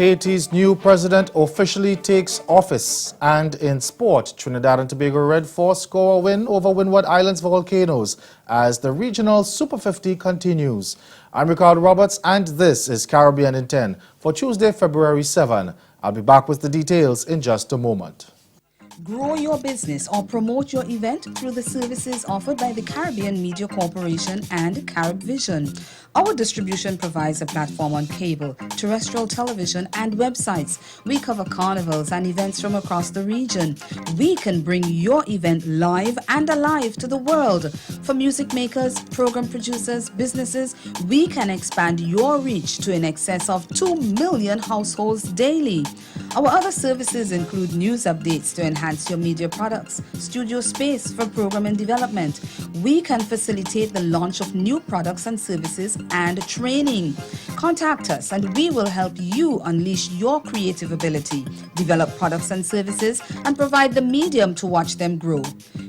Haiti's new president officially takes office. And in sport, Trinidad and Tobago Red Force score a win over Windward Islands Volcanoes as the regional Super 50 continues. I'm Ricardo Roberts and this is Caribbean in 10 for Tuesday, February 7. I'll be back with the details in just a moment. Grow your business or promote your event through the services offered by the Caribbean Media Corporation and CaribVision. Our distribution provides a platform on cable, terrestrial television, and websites. We cover carnivals and events from across the region. We can bring your event live and alive to the world. For music makers, program producers, businesses, we can expand your reach to in excess of 2 million households daily. Our other services include news updates to enhance your media products, studio space for program and development. We can facilitate the launch of new products and services and training. Contact us and we will help you unleash your creative ability, develop products and services, and provide the medium to watch them grow.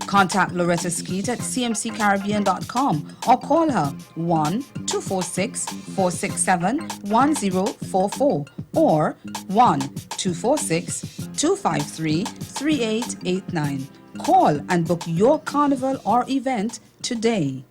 Contact Loretta Skeet at cmccaribbean.com or call her 1-246-467-1044 or 1-246-253-3889. Call and book your carnival or event today.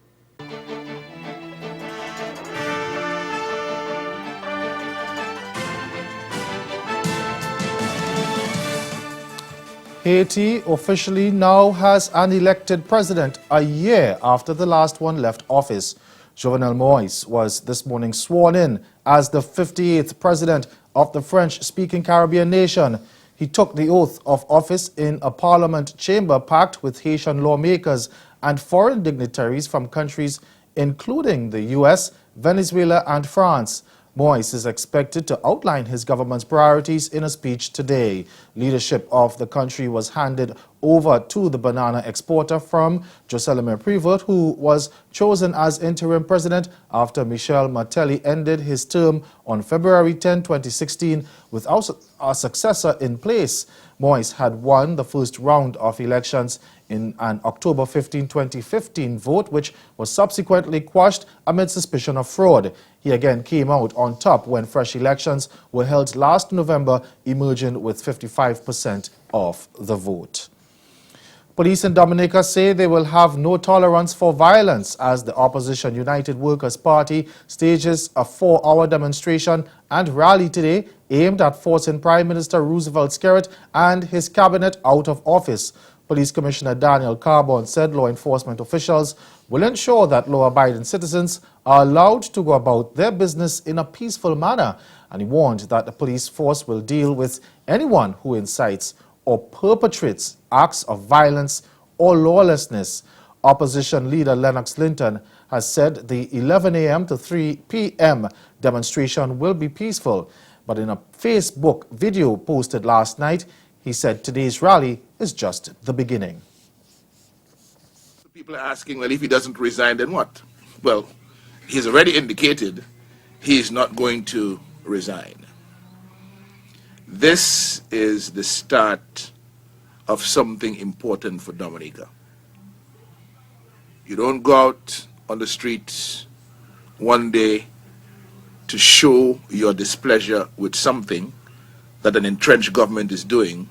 Haiti officially now has an elected president a year after the last one left office. Jovenel Moïse was this morning sworn in as the 58th president of the French-speaking Caribbean nation. He took the oath of office in a parliament chamber packed with Haitian lawmakers and foreign dignitaries from countries including the U.S., Venezuela and France. Moïse is expected to outline his government's priorities in a speech today. Leadership of the country was handed over to the banana exporter from Jocelyn Prévost, who was chosen as interim president after Michel Martelly ended his term on February 10, 2016, without a successor in place. Moïse had won the first round of elections in an October 15, 2015 vote, which was subsequently quashed amid suspicion of fraud. He again came out on top when fresh elections were held last November, emerging with 55% of the vote. Police in Dominica say they will have no tolerance for violence as the opposition United Workers' Party stages a 4-hour demonstration and rally today aimed at forcing Prime Minister Roosevelt Skerrit and his cabinet out of office. Police Commissioner Daniel Carbon said law enforcement officials will ensure that law-abiding citizens are allowed to go about their business in a peaceful manner, and he warned that the police force will deal with anyone who incites or perpetrates acts of violence or lawlessness. Opposition leader Lennox Linton has said the 11 a.m. to 3 p.m. demonstration will be peaceful, but in a Facebook video posted last night, he said today's rally is just the beginning. People are asking, well, if he doesn't resign, then what? Well, he's already indicated he's not going to resign. This is the start of something important for Dominica. You don't go out on the streets one day to show your displeasure with something that an entrenched government is doing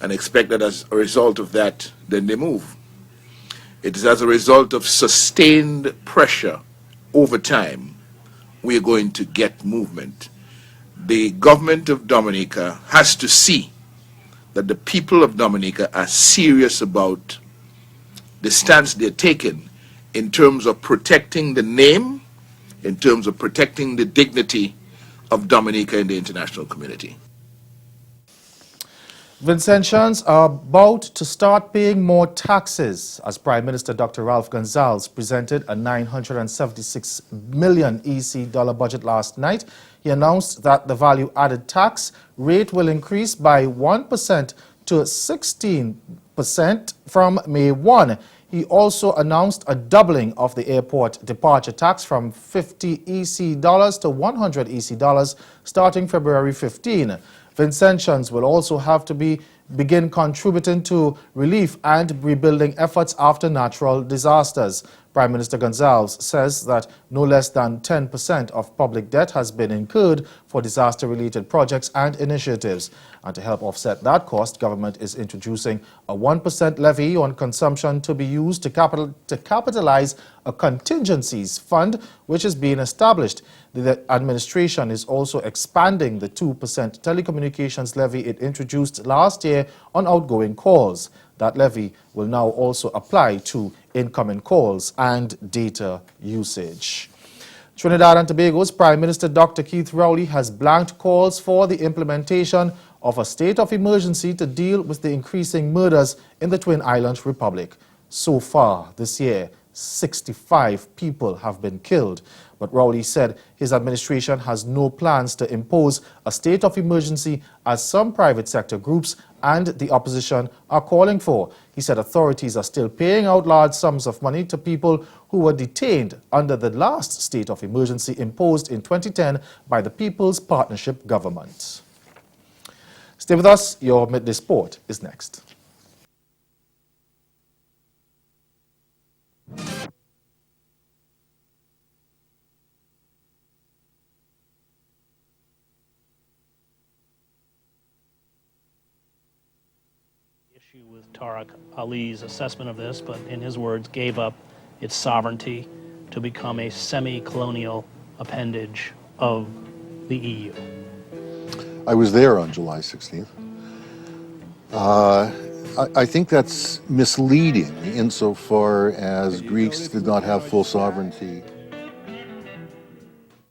and expect that as a result of that, then they move. It is as a result of sustained pressure over time we are going to get movement. The government of Dominica has to see that the people of Dominica are serious about the stance they're taking in terms of protecting the name, in terms of protecting the dignity of Dominica in the international community. Vincentians are about to start paying more taxes as Prime Minister Dr. Ralph Gonsalves presented a $976 million EC dollar budget last night. He announced that the value-added tax rate will increase by 1% to 16% from May 1. He also announced a doubling of the airport departure tax from 50 EC dollars to 100 EC dollars starting February 15. Vincentians will also have to be begin contributing to relief and rebuilding efforts after natural disasters. Prime Minister Gonzalez says that no less than 10% of public debt has been incurred for disaster-related projects and initiatives. And to help offset that cost, government is introducing a 1% levy on consumption to be used to capitalize a contingencies fund which is being established. The administration is also expanding the 2% telecommunications levy it introduced last year on outgoing calls. That levy will now also apply to incoming calls and data usage. Trinidad and Tobago's Prime Minister Dr. Keith Rowley has blanked calls for the implementation of a state of emergency to deal with the increasing murders in the Twin Islands Republic. So far this year, 65 people have been killed. But Rowley said his administration has no plans to impose a state of emergency as some private sector groups and the opposition are calling for. He said authorities are still paying out large sums of money to people who were detained under the last state of emergency imposed in 2010 by the People's Partnership Government. Stay with us. Your Midday Sport is next. With Tariq Ali's assessment of this, but in his words, gave up its sovereignty to become a semi-colonial appendage of the EU. I was there on July 16th. I think that's misleading insofar as Greece did not have full sovereignty.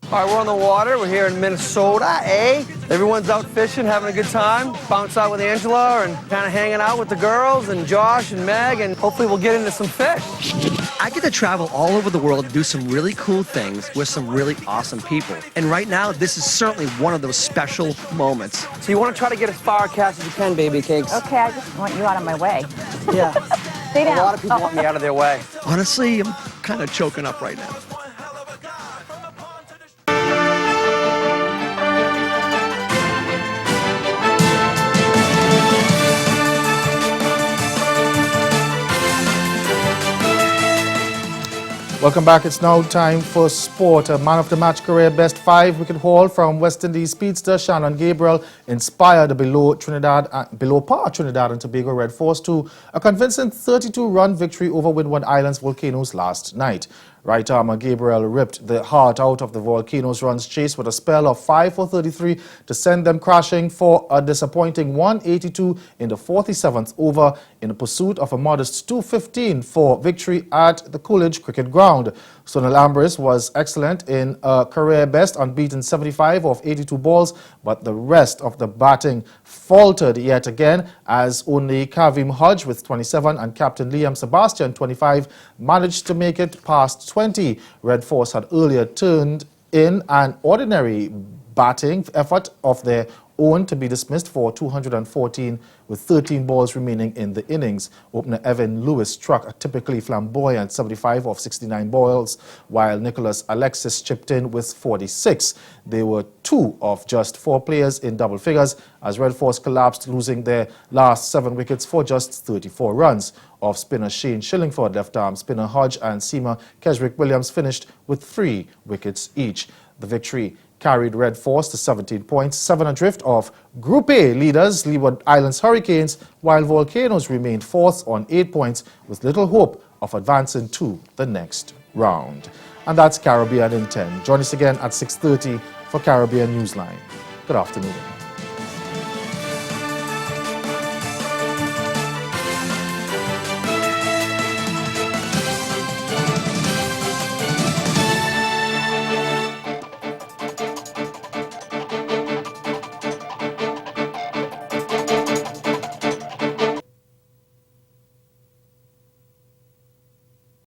All right, we're on the water. We're here in Minnesota, eh? Everyone's out fishing, having a good time. Bounce out with Angela and kind of hanging out with the girls and Josh and Meg, and hopefully we'll get into some fish. I get to travel all over the world to do some really cool things with some really awesome people. And right now, this is certainly one of those special moments. So you want to try to get as far cast as you can, baby cakes. Okay, I just want you out of my way. Yeah. Stay down. A lot of people want me out of their way. Honestly, I'm kind of choking up right now. Welcome back. It's now time for sport. A man of the match career best 5-wicket haul from West Indies speedster Shannon Gabriel inspired the below par Trinidad and Tobago Red Force to a convincing 32-run victory over Windward Islands Volcanoes last night. Right armer Gabriel ripped the heart out of the Volcanoes' runs chase with a spell of 5 for 33 to send them crashing for a disappointing 182 in the 47th over in the pursuit of a modest 215 for victory at the Coolidge Cricket Ground. Sonal Ambrose was excellent in a career best, unbeaten 75 of 82 balls, but the rest of the batting faltered yet again as only Kavim Hodge with 27 and Captain Liam Sebastian 25 managed to make it past 20. Red Force had earlier turned in an ordinary batting effort of their own to be dismissed for 214 with 13 balls remaining in the innings. Opener Evan Lewis struck a typically flamboyant 75 of 69 balls, while Nicholas Alexis chipped in with 46. They were 2 of just 4 players in double figures as Red Force collapsed, losing their last 7 wickets for just 34 runs. Off spinner Shane Shillingford, left arm spinner Hodge and seamer Kesrick Williams finished with 3 wickets each. The victory carried Red Force to 17 points, 7 adrift of Group A leaders Leeward Islands Hurricanes, while Volcanoes remained 4th on 8 points with little hope of advancing to the next round. And that's Caribbean in 10. Join us again at 6:30 for Caribbean Newsline. Good afternoon.